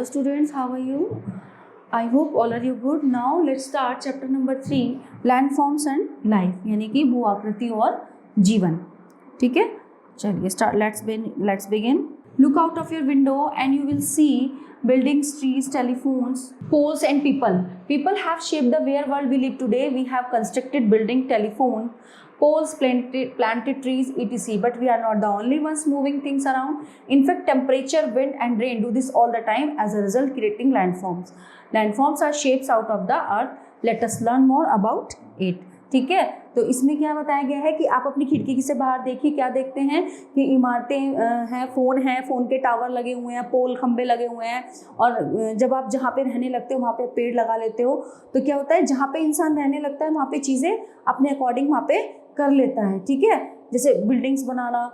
Hello students, how are you? I hope all are you good. Now let's start chapter number 3, landforms and life, यानी कि भू आकृति और जीवन. ठीक है, चलिए start. Let's begin. Look out of your window and you will see buildings, trees, telephones, poles and people. People have shaped the where world we live today. We have constructed building, telephone, poles, planted trees, etc. But we are not the only ones moving things around. In fact, temperature, wind and rain do this all the time, as a result creating landforms. Landforms are shapes out of the earth. Let us learn more about it. ठीक है, तो इसमें क्या बताया गया है कि आप अपनी खिड़की से बाहर देखिए, क्या देखते हैं कि इमारतें हैं, फ़ोन के टावर लगे हुए हैं, पोल खंबे लगे हुए हैं. और जब आप जहाँ पे रहने लगते हो वहाँ पे पेड़ लगा लेते हो, तो क्या होता है, जहाँ पे इंसान रहने लगता है वहाँ पे चीज़ें अपने अकॉर्डिंग वहाँ पे कर लेता है. ठीक है, जैसे बिल्डिंग्स बनाना,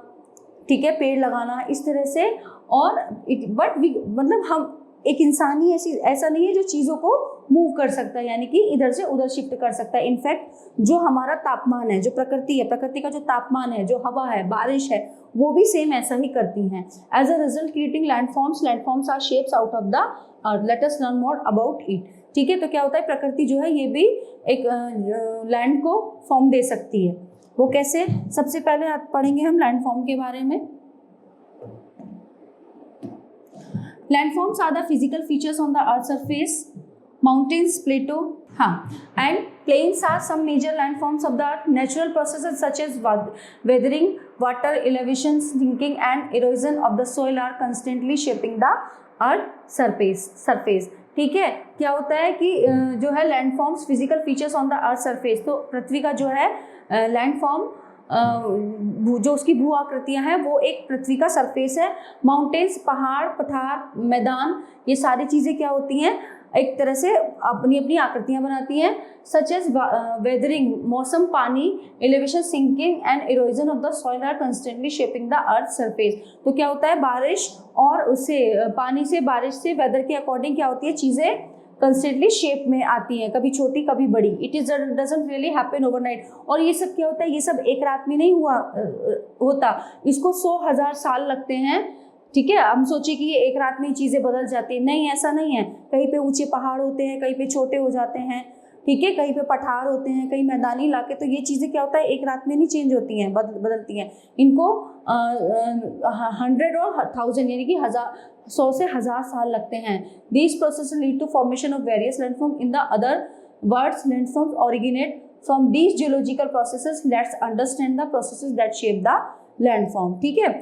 ठीक है, पेड़ लगाना, इस तरह से. और मतलब हम एक इंसान ही ऐसा नहीं है जो चीज़ों को मूव कर सकता है, यानी कि इधर से उधर शिफ्ट कर सकता है. इनफैक्ट जो हमारा तापमान है, जो प्रकृति है, प्रकृति का जो तापमान है, जो हवा है, बारिश है, वो भी सेम ऐसा ही करती हैं. As a result creating landforms are shapes out of the earth. Let us learn more about it. ठीक है, तो क्या होता है, प्रकृति जो है ये भी एक लैंड को फॉर्म दे सकती है. वो कैसे, सबसे पहले पढ़ेंगे हम लैंडफॉर्म के बारे में. Landforms are the physical features on the earth's surface. Mountains, plateau, and plains are some major landforms of the earth. Natural processes such as weathering, water elevation, sinking and erosion of the soil are constantly shaping the earth surface. ठीक है, क्या होता है कि जो है landforms physical features on the earth surface. तो पृथ्वी का जो है लैंडफॉर्म, जो उसकी भू आकृतियाँ हैं, वो एक पृथ्वी का सरफेस है. माउंटेन्स, पहाड़, पठार, मैदान, ये सारी चीज़ें क्या होती हैं, एक तरह से अपनी अपनी आकृतियाँ बनाती हैं. सच एज वेदरिंग, मौसम, पानी, elevation, sinking and erosion of the soil are constantly shaping the earth surface. तो क्या होता है, बारिश और उससे पानी से, बारिश से, वेदर के अकॉर्डिंग क्या होती है, चीज़ें कंस्टेंटली शेप में आती हैं, कभी छोटी कभी बड़ी. It is doesn't really happen overnight. और ये सब क्या होता है, ये सब एक रात में नहीं होता, इसको 100,000 साल लगते हैं. ठीक है, हम सोचे कि ये एक रात में चीज़ें बदल जाती हैं, नहीं, ऐसा नहीं है. कहीं पे ऊंचे पहाड़ होते हैं, कहीं पे छोटे हो जाते हैं. ठीक है, कहीं पे पठार होते हैं, कहीं मैदानी इलाके. तो ये चीज़ें क्या होता है, एक रात में नहीं चेंज होती हैं, बदलती हैं. इनको 100 और 1000 यानी कि 100 से 1000 साल लगते हैं. These processes lead to formation of various landforms. In the other words, landforms originate from these geological processes. Let's understand the processes that shape the landform. ठीक है,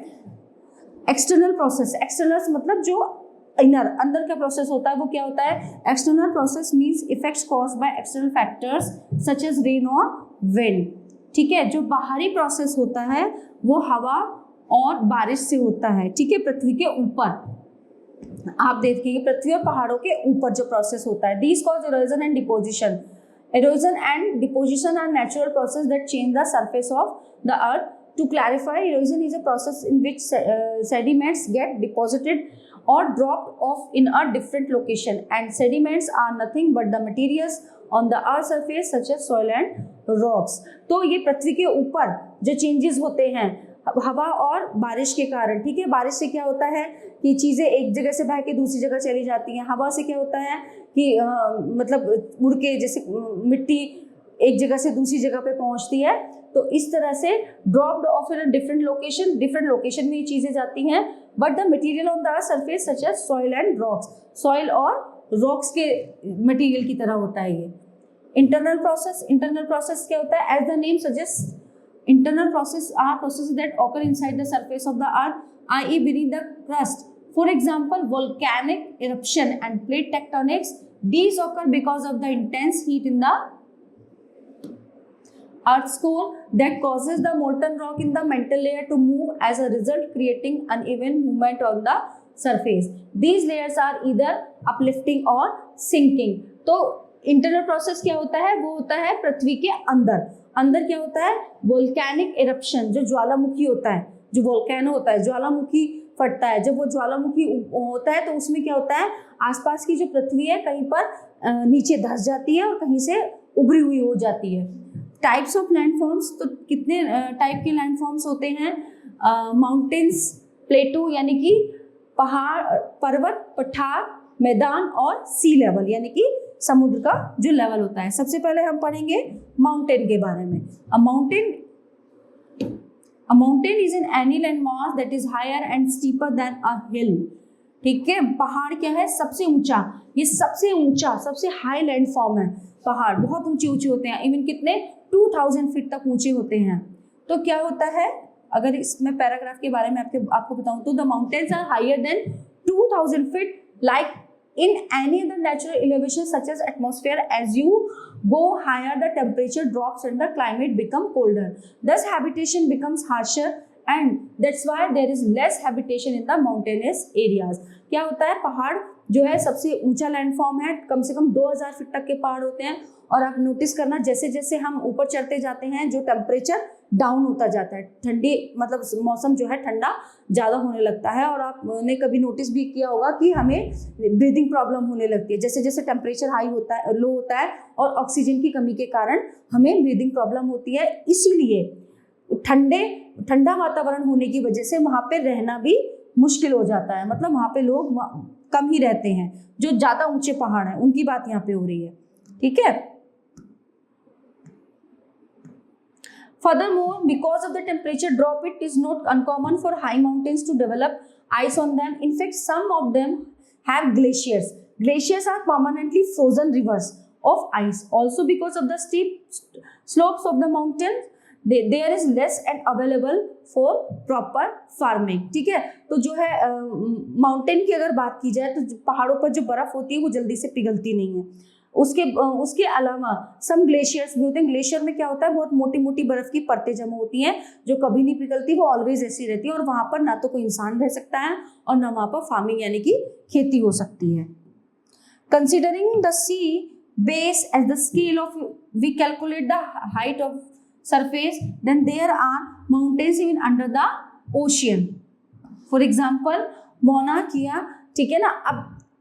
एक्सटर्नल प्रोसेस. एक्सटर्नल मतलब जो अंदर का प्रोसेस होता है, वो क्या होता है, external process means effects caused by external factors such as rain और विंड. ठीक है, जो बाहरी प्रोसेस होता है वो हवा और बारिश से होता है. ठीक है, पृथ्वी के ऊपर आप देखेंगे, पृथ्वी और पहाड़ों के ऊपर जो प्रोसेस होता है. These cause erosion and deposition. Erosion and deposition are natural process that change the surface of the earth. To clarify, erosion is a process in which sediments get deposited or dropped off in a different location, and sediments are nothing but the materials on the earth surface such as soil and rocks. तो ये पृथ्वी के ऊपर जो changes होते हैं हवा और बारिश के कारण. ठीक है, बारिश से क्या होता है कि चीज़ें एक जगह से बह के दूसरी जगह चली जाती हैं. हवा से क्या होता है कि मतलब उड़ के जैसे मिट्टी एक जगह से दूसरी जगह पे पहुंचती है. तो इस तरह से dropped off in different location में ये चीज़ें जाती हैं. But the material on the surface such as soil and rocks. Soil और रॉक्स के मटेरियल की तरह होता है ये. इंटरनल प्रोसेस क्या होता है, as the name suggest, internal process are processes that occur inside the surface of the earth, i.e. beneath the crust. For example, volcanic eruption and plate tectonics. These occur because of the intense heat in the earth's core that causes the molten rock in the mantle layer to move, as a result creating uneven movement on the surface. These layers are either uplifting or sinking. तो internal process क्या होता है, वो होता है पृथ्वी के अंदर क्या होता है, वोल्केनिक इरप्शन, जो ज्वालामुखी होता है, जो वोल्केनो होता है, ज्वालामुखी फटता है. जब वो ज्वालामुखी होता है तो उसमें क्या होता है, आसपास की जो पृथ्वी है कहीं पर नीचे धंस जाती है और कहीं से उभरी हुई हो जाती है. टाइप्स ऑफ लैंडफॉर्म्स, तो कितने टाइप के लैंडफॉर्म्स होते हैं. माउंटेन्स, प्लेटू यानी कि पहाड़, पर्वत, पठार, मैदान और सी लेवल यानी कि समुद्र का जो लेवल होता है। सबसे पहले हम पढ़ेंगे माउंटेन के बारे में। A mountain is in any landmass that is higher and steeper than a hill। ठीक है, पहाड़ क्या है? सबसे ऊंचा, ये सबसे ऊंचा, सबसे हाई लैंड फॉर्म है। पहाड़ बहुत ऊंचे ऊंचे होते हैं, इवन कितने 2000 फीट तक ऊंचे होते हैं। तो क्या होता है, अगर इसमें पैराग्राफ के बारे में आपको बताऊं तो the mountains are higher than 2000 feet like in any other natural elevation such as atmosphere. As you go higher, the temperature drops and the climate become colder, thus habitation becomes harsher and that's why there is less habitation in the mountainous areas। क्या होता है, पहाड़ जो है सबसे ऊंचा landform है, कम से कम 2000 फीट तक के पहाड़ होते हैं। और आप नोटिस करना, जैसे जैसे हम ऊपर चढ़ते जाते हैं जो टेम्परेचर डाउन होता जाता है, ठंडी मतलब मौसम जो है ठंडा ज़्यादा होने लगता है। और आपने कभी नोटिस भी किया होगा कि हमें ब्रीदिंग प्रॉब्लम होने लगती है जैसे जैसे टेम्परेचर हाई होता है, लो होता है, और ऑक्सीजन की कमी के कारण हमें ब्रीदिंग प्रॉब्लम होती है। इसीलिए ठंडा वातावरण होने की वजह से वहाँ पे रहना भी मुश्किल हो जाता है, मतलब वहाँ पे लोग कम ही रहते हैं। जो ज़्यादा ऊंचे पहाड़ हैं उनकी बात यहाँ पे हो रही है, ठीक है। Furthermore, because of the temperature drop, it is not uncommon for high mountains to develop ice on them. In fact, some of them have glaciers. Glaciers are permanently frozen rivers of ice. Also, because of the steep slopes of the mountain, there is less and available for proper farming। ठीक है, तो जो है mountain की अगर बात की जाए तो पहाड़ों पर जो बर्फ होती है वो जल्दी से पिघलती नहीं है। उसके अलावा सम ग्लेशियर्स भी होते हैं। ग्लेशियर में क्या होता है, बहुत मोटी मोटी बर्फ की परतें जमा होती हैं जो कभी नहीं पिघलती, वो ऑलवेज ऐसी रहती है। और वहां पर ना तो कोई इंसान रह सकता है और ना वहां पर फार्मिंग यानी कि खेती हो सकती है। Considering the sea base as the scale of we calculate the height of surface, then there are mountains even under the ocean. For example Mauna Kea, ठीक है ना।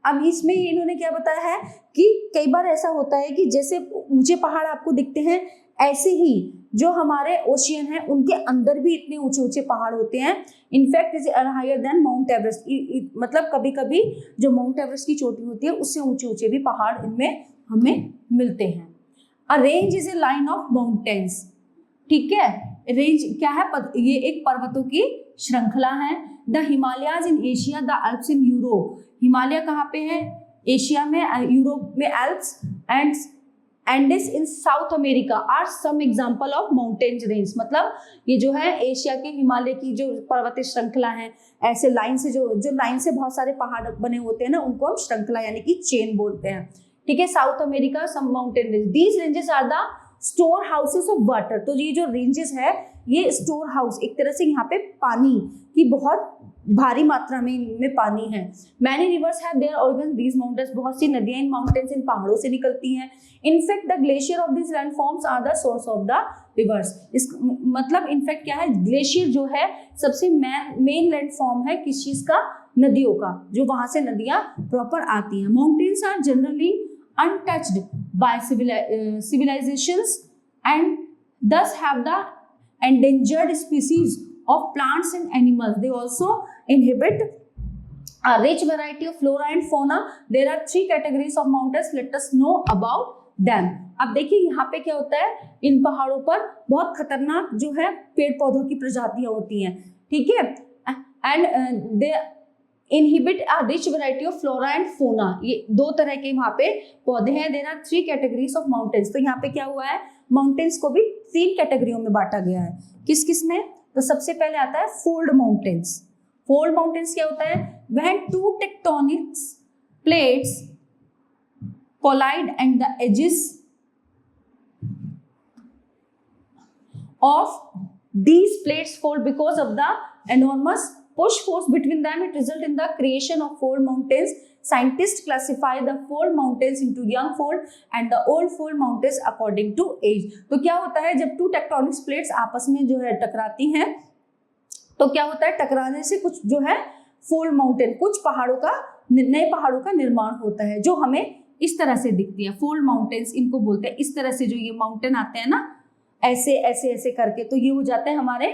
अब इसमें इन्होंने क्या बताया है कि कई बार ऐसा होता है कि जैसे ऊंचे पहाड़ आपको दिखते हैं, ऐसे ही जो हमारे ओशियन है उनके अंदर भी इतने ऊंचे ऊंचे पहाड़ होते हैं। In fact is higher than Mount Everest, मतलब कभी कभी जो माउंट एवरेस्ट की चोटी होती है उससे ऊंचे ऊंचे भी पहाड़ इनमें हमें मिलते हैं। अ range is a line of mountains, ठीक है। रेंज क्या है, ये एक पर्वतों की श्रृंखला है। The Himalayas in Asia, the Alps in Europe. Himalaya कहाँ पे है, एशिया में, यूरोप में Alps, and Andes in South America are some example of mountains range. मतलब ये जो है एशिया के हिमालय की जो पर्वतीय श्रृंखला है, ऐसे लाइन से जो लाइन से बहुत सारे पहाड़ बने होते हैं ना, उनको हम श्रृंखला यानी कि चेन बोलते हैं, ठीक है। South America some mountain range, these ranges are the store houses of water. तो ये जो रेंजेस है ये स्टोर हाउस, एक तरह से यहाँ पे पानी की बहुत भारी मात्रा में इनमें पानी है। Many reverse have their organ these mountains, बहुत सी नदियां इन माउंटेन्स इन पहाड़ों से निकलती हैं। In fact the glacier of this landforms are the source of the rivers. इस मतलब इनफैक्ट क्या है, ग्लेशियर जो है सबसे मेन लैंडफॉर्म है किस चीज का, नदियों का, जो वहां से नदियां प्रॉपर आती हैं। Mountains are generally untouched by civilizations and thus have the endangered species of plants and animals. They also inhabit a rich variety of flora and fauna. There are 3 categories of mountains. Let us know about them. अब देखिए यहाँ पे क्या होता है, इन पहाड़ों पर बहुत खतरनाक जो है पेड़ पौधों की प्रजातियां होती हैं, ठीक है। And they inhibit a rich variety of flora and fauna. ये 2 तरह के वहाँ पे पौधे हैं। There are 3 categories of mountains. तो यहाँ पे क्या हुआ है, माउंटेन्स को भी 3 कैटेगरियों में बांटा गया है। किस किस में, तो सबसे पहले आता है फोल्ड माउंटेन्स। फोल्ड माउंटेन्स क्या होता है, when 2 tectonic plates collide and the edges of these plates fold because of the enormous push force between them. It result in the creation of fold mountains. Scientists classify the fold mountains into young fold and the old fold mountains according to age. तो क्या होता है, जब 2 tectonic plates आपस में जो है टकराती हैं तो क्या होता है, टकराने से कुछ जो है फोल्ड माउंटेन, कुछ पहाड़ों का, नए पहाड़ों का निर्माण होता है जो हमें इस तरह से दिखती है। फोल्ड माउंटेन्स इनको बोलते हैं। इस तरह से जो ये माउंटेन आते हैं ना, ऐसे ऐसे ऐसे करके, तो ये हो जाते हैं हमारे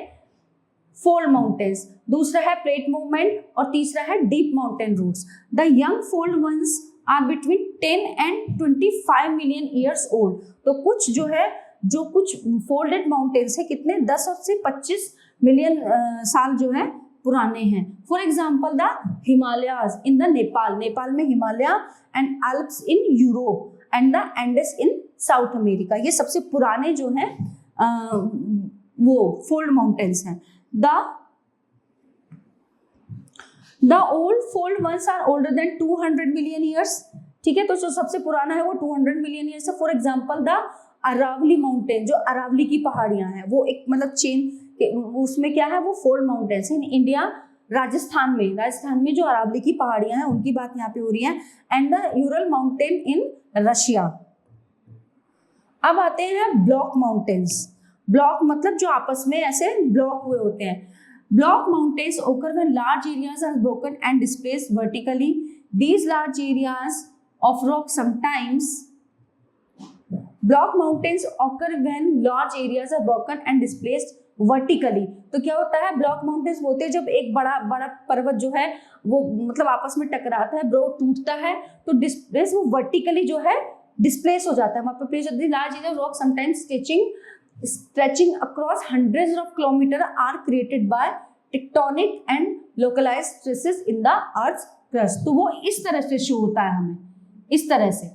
फोल्ड माउंटेन्स, दूसरा है प्लेट मूवमेंट और तीसरा है deep mountain roots. The young fold ones are between 10 and 25 million years old. तो कुछ जो है, जो कुछ फोल्डेड माउंटेन्स है कितने 10 से 25 मिलियन साल जो है पुराने हैं। For example the Himalayas in the Nepal, Nepal में Himalaya, and Alps in Europe and the Andes in South America, ये सबसे पुराने जो हैं वो फोल्ड माउंटेन्स हैं। The old fold ones are older than 200 million years। ठीक है, तो जो सबसे पुराना है वो 200 मिलियन ईयर्स है। For example the Aravalli mountain, जो अरावली की पहाड़ियां हैं वो एक मतलब चेन, उसमें क्या है वो fold mountains in India, Rajasthan में जो अरावली की पहाड़ियां हैं उनकी बात यहाँ पे हो रही है। And the Ural mountain in Russia. अब आते हैं ब्लॉक माउंटेन्स। ब्लॉक मतलब जो आपस में ऐसे ब्लॉक हुए होते हैं। Block mountains occur when large areas are broken and displaced vertically. These large areas of rock sometimes block mountains occur when large areas are broken and displaced vertically। तो क्या होता है, ब्लॉक माउंटेन्स होते हैं जब एक बड़ा पर्वत जो है वो मतलब आपस में टकराता है, ब्रो टूटता है, तो डिस्प्लेस वो वर्टिकली जो है डिस्प्लेस हो जाता है वहां पर। Place large area rock sometimes stretching across hundreds of kilometers are created by tectonic and localized stresses in the earth's crust। तो वो इस तरह से शो होता है हमें, इस तरह से।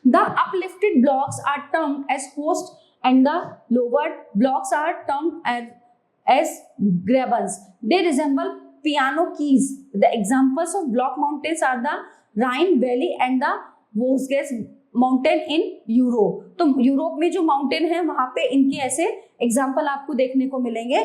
The uplifted blocks are termed as host and the lowered blocks are termed as grabens। They resemble piano keys। The examples of block mountains are the Rhine Valley and the वोस्गेस mountain in Europe. तो Europe में जो mountain है वहां पे इनके ऐसे example आपको देखने को मिलेंगे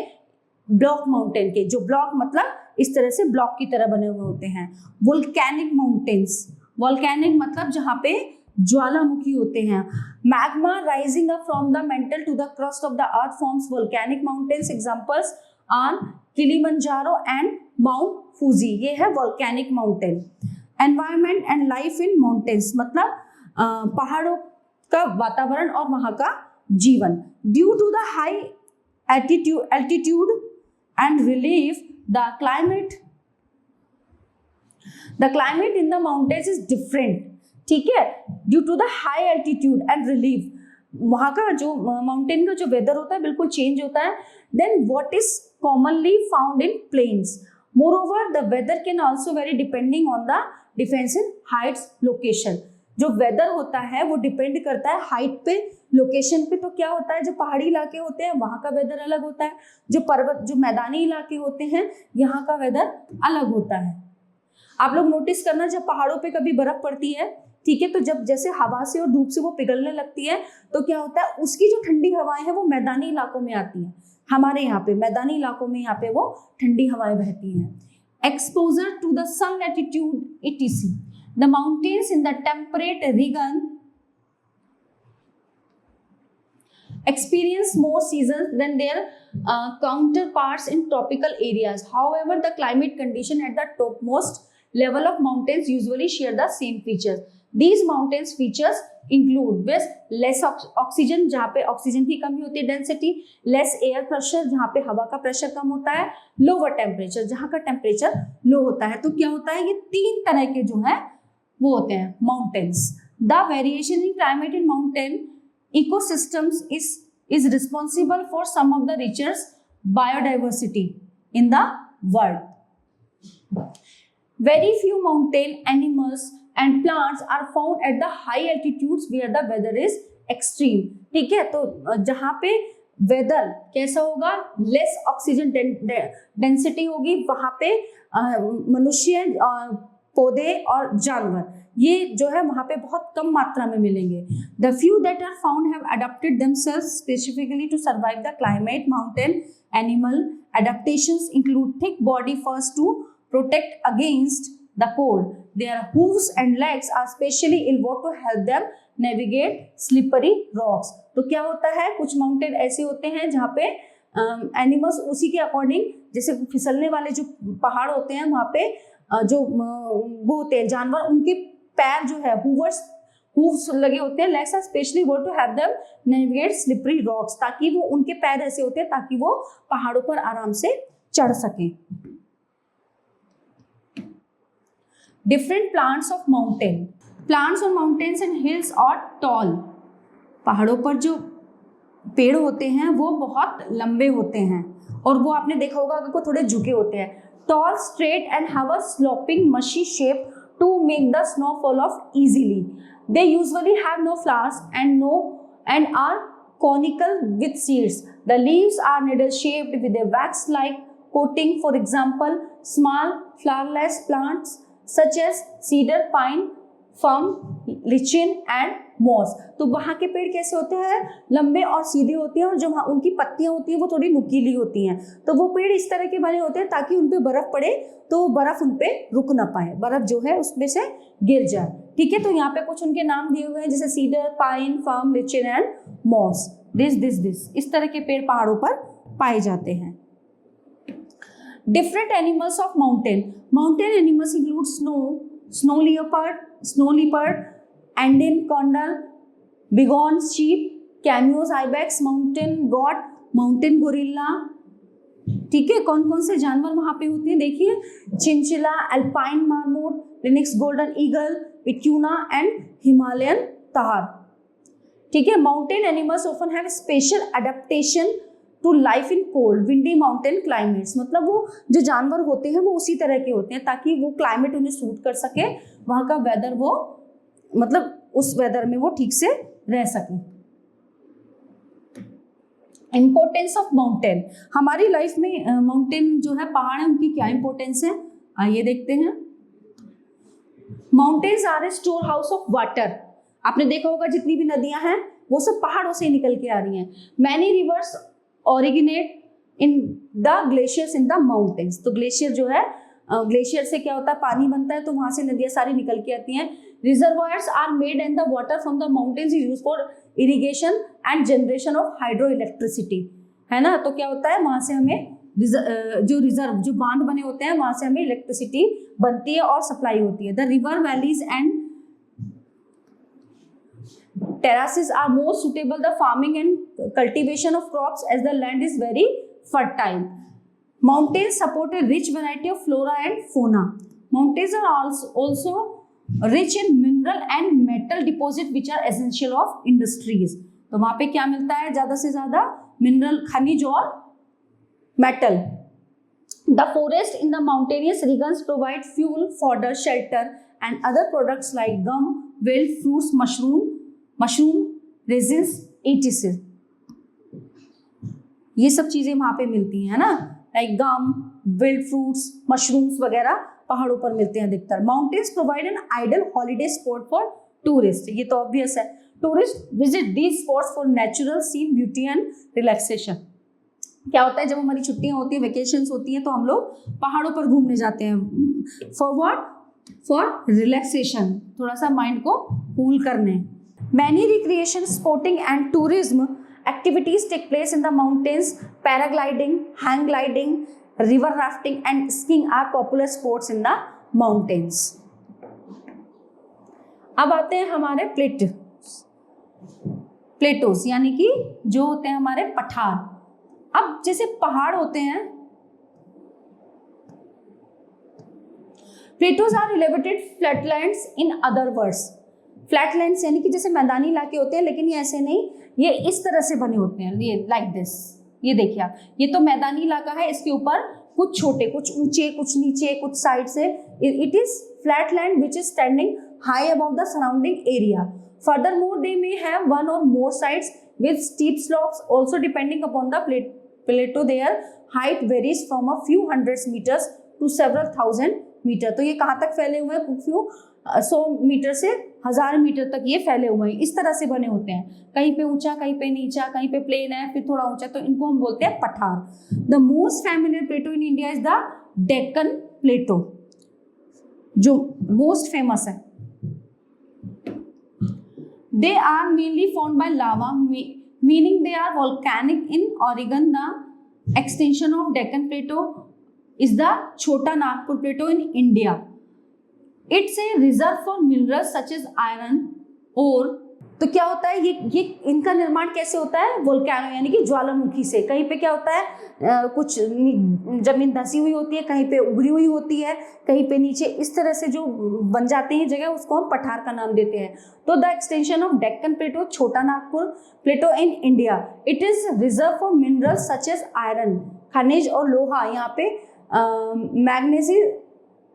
ब्लॉक माउंटेन के, जो ब्लॉक मतलब इस तरह से ब्लॉक की तरह बने हुए होते हैं। वोल्केनिक माउंटेन्स, वोल्केनिक मतलब जहां पे ज्वालामुखी होते हैं। Magma rising up from the mantle to the crust of the earth forms volcanic mountains. Examples are Kilimanjaro and Mount Fuji, ये है volcanic mountain. Environment and life in mountains मतलब पहाड़ों का वातावरण और वहां का जीवन। Due to the high altitude and relief the climate in the mountains is different. ठीक है, due to the high altitude and relief, वहां का जो माउंटेन का जो वेदर होता है बिल्कुल चेंज होता है। Then what is commonly found in plains. Moreover, the weather can also vary depending on the difference in heights location। जो वेदर होता है वो डिपेंड करता है हाइट पे, लोकेशन पे। तो क्या होता है, जो पहाड़ी इलाके होते हैं वहां का वेदर अलग होता है, जो पर्वत जो मैदानी इलाके होते हैं यहाँ का वेदर अलग होता है। आप लोग नोटिस करना, जब पहाड़ों पे कभी बर्फ पड़ती है, ठीक है, तो जब जैसे हवा से और धूप से वो पिघलने लगती है तो क्या होता है, उसकी जो ठंडी हवाएं हैं वो मैदानी इलाकों में आती हैं। हमारे यहाँ पे मैदानी इलाकों में यहाँ पे वो ठंडी हवाएं बहती हैं। Exposure to the sun latitude etc। The mountains in the temperate region experience more seasons than their counterparts in tropical areas। However, the climate condition at the topmost level of mountains usually share the same features। These mountains features include less oxygen, जहाँ पे oxygen की कमी होती है, density, less air pressure, जहाँ पे हवा का प्रेशर कम होता है, लोअर टेम्परेचर, जहाँ का टेम्परेचर लो होता है। तो क्या होता है, ये तीन तरह के जो है वो होते हैं mountains. The variation in climate in mountain ecosystems is responsible for some of the richest biodiversity in the world। Very few mountain animals and plants are found at the high altitudes where the weather is extreme। ठीक है, तो जहाँ पे weather कैसा होगा, less oxygen density होगी, वहां पे मनुष्य, पौधे और जानवर ये जो है वहां पे बहुत कम मात्रा में मिलेंगे। The few that are found have adopted themselves specifically to survive the climate. Mountain animal adaptations include thick body furs to protect against the cold। Their hooves and legs are specially evolved to help them navigate slippery rocks। तो क्या होता है, कुछ mountain ऐसे होते हैं जहाँ पे एनिमल्स उसी के अकॉर्डिंग, जैसे फिसलने वाले जो पहाड़ होते हैं वहाँ पे जो वो होते हैं जानवर, उनके पैर जो है हूवर्स हूव्स लगे होते हैं, legs are specially word to have them navigate slippery rocks, ताकि वो उनके पैर ऐसे होते हैं ताकि वो पहाड़ों पर आराम से चढ़ सके। Different plants of mountain, plants on mountains and hills और टॉल, पहाड़ों पर जो पेड़ होते हैं वो बहुत लंबे होते हैं और वो आपने देखा होगा कि वो थोड़े झुके होते हैं। Tall, straight and have a sloping mushy shape to make the snow fall off easily. They usually have no flowers and are conical with seeds. The leaves are needle shaped with a wax like coating. For example, small flowerless plants such as cedar, pine, fir, lichen and moss. तो वहाँ के पेड़ कैसे होते हैं, लंबे और सीधे होते हैं और जो वहाँ उनकी पत्तियां होती हैं वो थोड़ी नुकीली होती हैं। तो वो पेड़ इस तरह के बने होते हैं ताकि उन पे बर्फ पड़े तो बर्फ उन पे रुक ना पाए, बर्फ जो है उसमें से गिर जाए। ठीक है, तो यहाँ पे कुछ उनके नाम दिए हुए हैं जैसे cedar, pine, fir, lichen and moss. This इस तरह के पेड़ पहाड़ों पर पाए जाते हैं। Different animals of mountain animals include snow leopard, Andean condor, bighorn sheep, chamois ibex, mountain goat, mountain gorilla. ठीक है, कौन कौन से जानवर वहां पे होते हैं देखिए, chinchilla, alpine marmot, lynx golden eagle, vicuna and Himalayan tahr. ठीक है, mountain animals often have special adaptation to life in cold windy mountain climates. मतलब वो जो जानवर होते हैं वो उसी तरह के होते हैं ताकि वो क्लाइमेट उन्हें सूट कर सके, वहाँ का वेदर वो मतलब उस वेदर में वो ठीक से रह सके। इम्पोर्टेंस ऑफ माउंटेन, हमारी लाइफ में माउंटेन जो है पहाड़ है उनकी क्या इंपॉर्टेंस है, आइए देखते हैं। Mountains are a store house of water. आपने देखा होगा जितनी भी नदियां हैं वो सब पहाड़ों से निकल के आ रही हैं। Many reverse originate in the glaciers in the mountains. तो ग्लेशियर जो है, ग्लेशियर से क्या होता है, पानी बनता है तो वहां से नदियां सारी निकल के आती हैं। Reservoirs are made and the water from the mountains is used for irrigation and generation of hydro electricity, है ना। तो क्या होता है, वहां से हमें जो बांध बने होते हैं वहां से हमें इलेक्ट्रिसिटी बनती है और सप्लाई होती है। The river valleys and terraces are more suitable the farming and cultivation of crops as the land is very fertile. Mountains support a rich variety of flora and fauna. Mountains are also rich in mineral and metal deposit which are essential of industries. तो वहां पे क्या मिलता है ज्यादा से ज्यादा, mineral, खनिज और metal. The forest in the mountainous regions provide fuel, fodder, shelter and other products like gum, wild fruits, mushroom, resins, etc. ये सब चीजें वहां पे मिलती हैं ना, like gum, wild fruits, mushrooms वगैरह पहाड़ों पर मिलते हैं अधिकतर। Mountains provide an ideal holiday spot for tourist. ये तो ऑब्वियस है, tourist visit these spots for natural scene, beauty and relaxation. क्या होता है, जब हमारी छुट्टियां होती हैं, वेकेशंस होती हैं तो हम लोग पहाड़ों पर घूमने जाते हैं। For what? फॉर रिलैक्सेशन, थोड़ा सा माइंड को कूल करने। Many recreation, sporting and tourism activities take place in the mountains. Paragliding, hang gliding, river rafting and skiing are popular sports in the mountains. अब आते हैं हमारे प्लेटोज, यानी कि जो होते हैं हमारे पठार। अब जैसे पहाड़ होते हैं, plateaus are elevated flatlands in other words. Flatlands यानी कि जैसे मैदानी इलाके होते हैं, लेकिन ये ऐसे नहीं, ये इस तरह से बने होते हैं, ये लाइक दिस। ये देखिए आप, ये तो मैदानी इलाका है, इसके ऊपर कुछ छोटे, कुछ ऊंचे, कुछ नीचे, कुछ साइड से। It is flat land which is standing high above the surrounding area. Furthermore, they may have one or more sides with steep slopes. Also, depending upon the plateau, their height varies from a few hundred meters to several thousand meters. तो ये कहाँ तक फैले हुए हैं? few 100 metre से 1000 metre तक ये फैले हुए हैं। इस तरह से बने होते हैं, कहीं पे ऊंचा, कहीं पे नीचा, कहीं पे प्लेन है, फिर थोड़ा ऊंचा, तो इनको हम बोलते हैं पठार। The most familiar plateau in India is the Deccan plateau, जो मोस्ट फेमस है। They are mainly found by lava, meaning they are volcanic in origin. The extension of Deccan plateau is the Chota Nagpur plateau in India. It's a reserve for minerals such as iron, और तो क्या होता है, ये इनका निर्माण कैसे होता है, वोल्केनो यानी कि ज्वालामुखी से। कहीं पे क्या होता है, कुछ जमीन धसी हुई होती है, कहीं पे उभरी हुई होती है, कहीं पे नीचे, इस तरह से जो बन जाते हैं जगह, उसको हम पठार का नाम देते हैं। तो the extension of Deccan plateau, Chota Nagpur plateau in India, it is reserve for minerals such as iron, खनिज और लोहा, यहाँ पे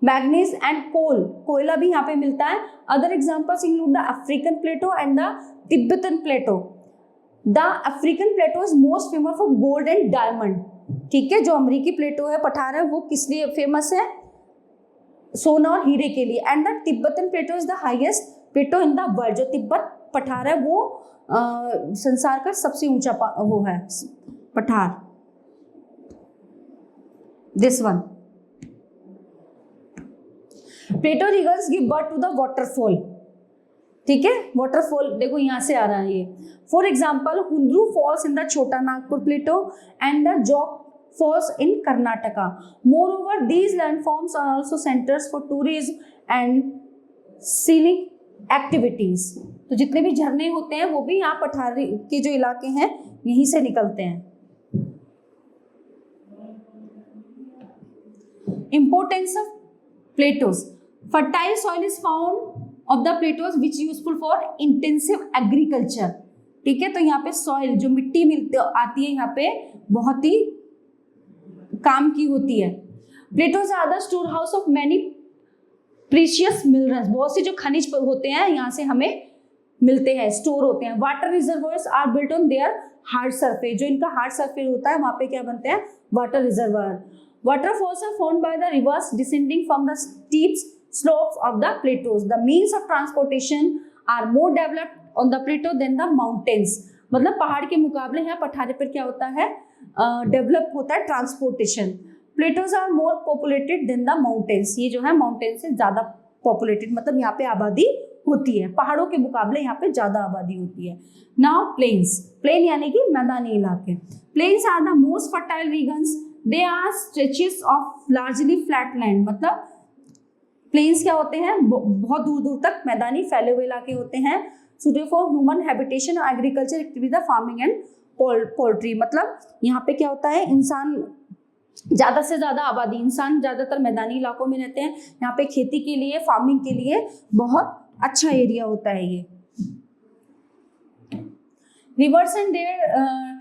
मैग्नीज एंड कोल, कोयला भी यहाँ पे मिलता है। Other examples include the African plateau and the Tibetan plateau. The African plateau is most famous for gold and diamond. ठीक है, जो अमेरिकी प्लेटो है, पठार है, वो किस लिए फेमस है, सोना और हीरे के लिए। And the Tibetan plateau is the highest plateau in the world. जो तिब्बत पठार है वो संसार का सबसे ऊंचा वो है पठार, this one. Plateau rivers give birth to the waterfall. ठीक है, वाटरफॉल देखो यहां से आ रहा है ये। For example Hundru falls in the Chota Nagpur plateau and the Jog falls in Karnataka. Moreover these landforms are also centres for tourism and scenic activities. तो जितने भी झरने होते हैं वो भी यहाँ पठार के जो इलाके हैं यहीं से निकलते हैं। Importance of plateaus. Fertile soil is found of the plateaus which is useful for intensive agriculture. ठीक है, तो यहाँ पे सॉइल जो मिट्टी मिलती आती है यहाँ पे बहुत ही काम की होती है। Plateaus are the store house of many precious minerals. बहुत से जो खनिज होते हैं यहाँ से हमें मिलते हैं, स्टोर होते हैं। Water reservoirs are built on their hard surface. जो इनका हार्ड सरफेस होता है वहां पे क्या बनते हैं, water reservoir. Waterfalls are formed by the rivers descending from the steep slopes of the plateaus. The means of transportation are more developed on the plateau than the mountains. मतलब पहाड़ के मुकाबले यहाँ पठारे पर क्या होता है, डेवलप होता है transportation. Plateaus are more populated than the mountains. ये जो है माउंटेन से ज्यादा पॉपुलेटेड, मतलब यहाँ पे आबादी होती है, पहाड़ों के मुकाबले यहाँ पे ज्यादा आबादी होती है। नाउ प्लेन्स, प्लेन यानी कि मैदानी इलाके। Plains are the most fertile regions. They are stretches of largely flat land। मतलब प्लेन्स क्या होते हैं, बहुत दूर दूर तक मैदानी फैले हुए इलाके होते हैं। suitable for human habitation, agriculture activity, farming and poultry. मतलब यहाँ पे क्या होता है, इंसान ज्यादा से ज्यादा आबादी, इंसान ज्यादातर मैदानी इलाकों में रहते हैं। यहाँ पे खेती के लिए, फार्मिंग के लिए बहुत अच्छा एरिया होता है ये। Rivers and their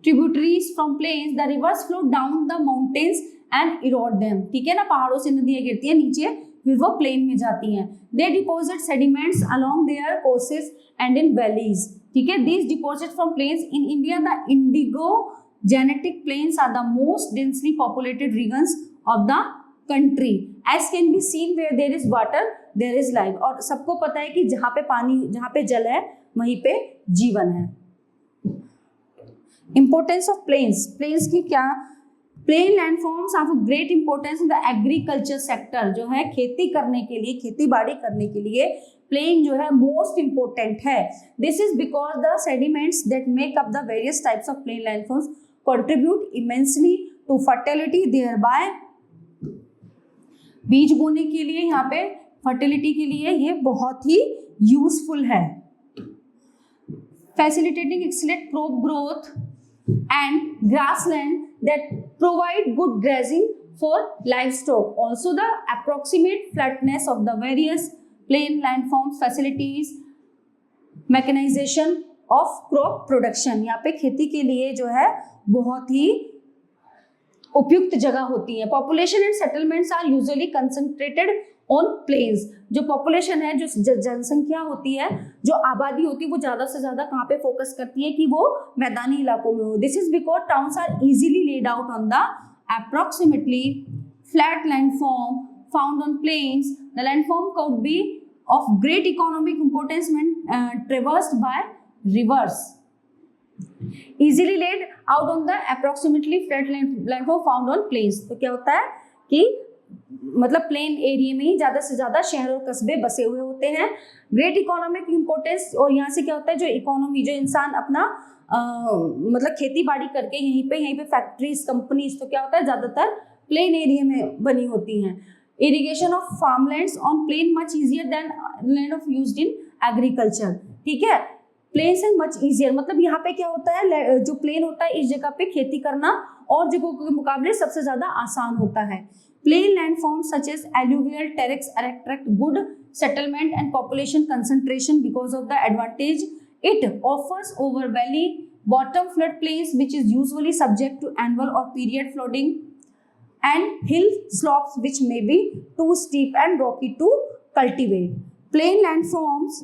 tributaries from plains, the rivers flow down the mountains and erode them। ठीक है ना, पहाड़ों से नदियां गिरती हैं नीचे, फिर वो प्लेन में जाती हैं। They deposit sediments along their courses and in valleys। ठीक है, these deposit from plains in India, the Indigo-genetic plains are the most densely populated regions of the country। As can be seen, where there is water, there is life। और सबको पता है कि जहाँ पे पानी, जहाँ पे जल है वहीं पे जीवन है। Importance of plains, plains की क्या, plain landforms of great importance in the agriculture sector. जो है खेती करने के लिए, खेती बाड़ी करने के लिए प्लेन जो है मोस्ट इंपॉर्टेंट है। This is because the sediments that make up the various types of plain landforms contribute immensely to fertility, there by बीज बोने के लिए, यहाँ पे फर्टिलिटी के लिए ये बहुत ही यूजफुल है। Facilitating excellent crop growth and grassland that provide good grazing for livestock. Also the approximate flatness of the various plain landforms facilities mechanization of crop production। यहाँ पे खेती के लिए जो है बहुत ही उपयुक्त जगह होती है। Population and settlements are usually concentrated on plains. जो पॉपुलेशन है, जो जनसंख्या होती है, जो आबादी होती है, वो ज्यादा से ज्यादा कहाँ पे फोकस करती है कि वो मैदानी इलाकों में हो। This is because towns are easily laid out on the approximately flat landform found on plains. The landform could be of great economic importance when traversed by rivers. Easily laid out on the approximately flat landform found on plains. तो क्या होता है कि मतलब plain area में ही ज्यादा से ज्यादा शहर और कस्बे बसे हुए होते हैं। ग्रेट इकोनॉमिक इंपोर्टेंस, और यहाँ से क्या होता है, जो इकोनॉमी, जो इंसान अपना मतलब खेती बाड़ी करके यहीं पे फैक्ट्रीज, कंपनीज, तो क्या होता है ज्यादातर प्लेन एरिया में बनी होती हैं। Irrigation of farmlands on plain much easier than land of used in agriculture, ठीक है। प्लेन्स एंड मच इजियर, मतलब यहाँ पे क्या होता है, जो प्लेन होता है इस जगह पे खेती करना और जगहों के मुकाबले सबसे ज्यादा आसान होता है। Plain landforms such as alluvial terraces attract good settlement and population concentration because of the advantage it offers over valley bottom flood plains, which is usually subject to annual or period flooding, and hill slopes which may be too steep and rocky to cultivate. Plain landforms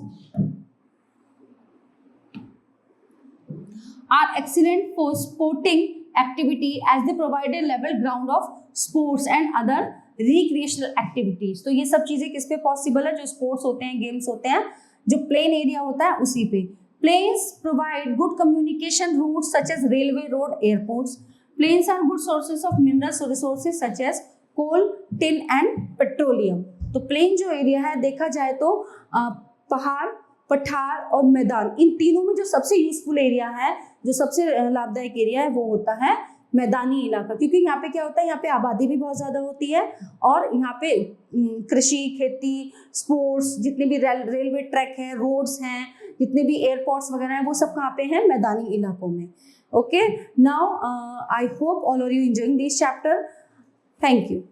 are excellent for sporting activity as they provide a level ground of sports and other recreational activities. तो ये सब चीजें किस पे possible है, जो sports होते हैं, गेम्स होते हैं, जो प्लेन एरिया होता है उसी पे। Plains provide good communication routes such as railway, road, airports. Plains are good sources of mineral resources such as coal, tin and petroleum. तो प्लेन जो एरिया है देखा जाए तो पहाड़, पठार और मैदान, इन तीनों में जो सबसे यूजफुल एरिया है, जो सबसे लाभदायक एरिया है वो होता है मैदानी इलाका, क्योंकि यहाँ पे क्या होता है, यहाँ पे आबादी भी बहुत ज्यादा होती है और यहाँ पे कृषि, खेती, स्पोर्ट्स, जितने भी रेलवे ट्रैक हैं, रोड्स हैं, जितने भी एयरपोर्ट्स वगैरह हैं, वो सब कहाँ पे हैं, मैदानी इलाकों में। Okay, now I hope all are you enjoying this chapter. Thank you.